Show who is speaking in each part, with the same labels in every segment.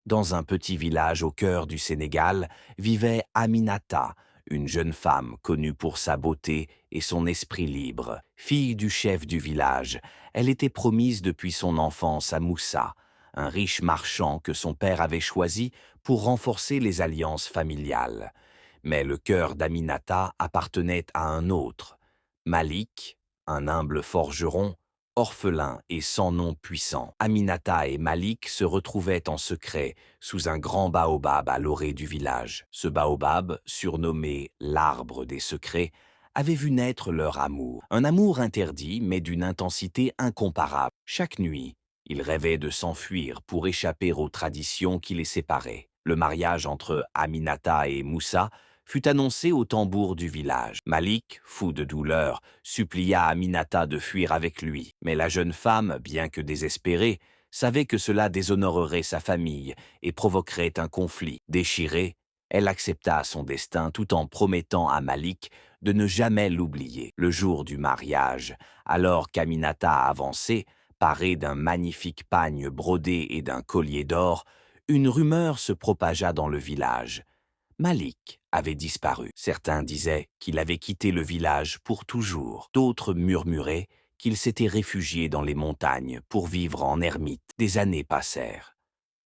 Speaker 1: Dans un petit village au cœur du Sénégal vivait Aminata, une jeune femme connue pour sa beauté et son esprit libre. Fille du chef du village, elle était promise depuis son enfance à Moussa, un riche marchand que son père avait choisi pour renforcer les alliances familiales. Mais le cœur d'Aminata appartenait à un autre, Malik, un humble forgeron, orphelin et sans nom puissant. Aminata et Malik se retrouvaient en secret sous un grand baobab à l'orée du village. Ce baobab, surnommé l'arbre des secrets, avait vu naître leur amour. Un amour interdit, mais d'une intensité incomparable. Chaque nuit, ils rêvaient de s'enfuir pour échapper aux traditions qui les séparaient. Le mariage entre Aminata et Moussa fut annoncé au tambour du village. Malik, fou de douleur, supplia Aminata de fuir avec lui. Mais la jeune femme, bien que désespérée, savait que cela déshonorerait sa famille et provoquerait un conflit. Déchirée, elle accepta son destin tout en promettant à Malik de ne jamais l'oublier. Le jour du mariage, alors qu'Aminata avançait, parée d'un magnifique pagne brodé et d'un collier d'or, une rumeur se propagea dans le village. Malik avait disparu. Certains disaient qu'il avait quitté le village pour toujours. D'autres murmuraient qu'il s'était réfugié dans les montagnes pour vivre en ermite. Des années passèrent.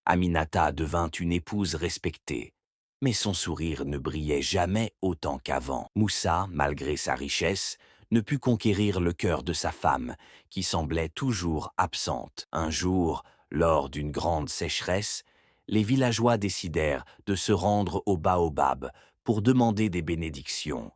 Speaker 1: Aminata devint une épouse respectée, mais son sourire ne brillait jamais autant qu'avant. Moussa, malgré sa richesse, ne put conquérir le cœur de sa femme, qui semblait toujours absente. Un jour, lors d'une grande sécheresse, les villageois décidèrent de se rendre au baobab pour demander des bénédictions.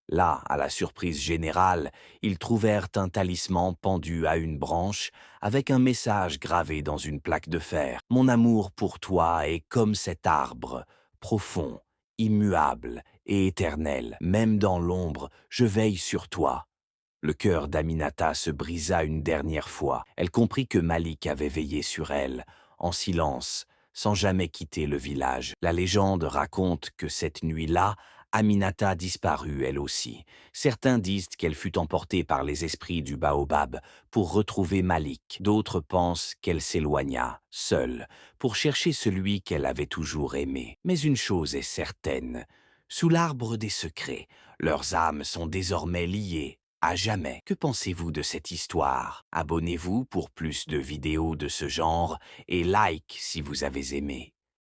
Speaker 1: Là, à la surprise générale, ils trouvèrent un talisman pendu à une branche avec un message gravé dans une plaque de fer. « Mon amour pour toi est comme cet arbre, profond, immuable et éternel. Même dans l'ombre, je veille sur toi. » Le cœur d'Aminata se brisa une dernière fois. Elle comprit que Malik avait veillé sur elle, en silence, sans jamais quitter le village. La légende raconte que cette nuit-là, Aminata disparut elle aussi. Certains disent qu'elle fut emportée par les esprits du baobab pour retrouver Malik. D'autres pensent qu'elle s'éloigna, seule, pour chercher celui qu'elle avait toujours aimé. Mais une chose est certaine, sous l'arbre des secrets, leurs âmes sont désormais liées à jamais. Que pensez-vous de cette histoire? Abonnez-vous pour plus de vidéos de ce genre et like si vous avez aimé.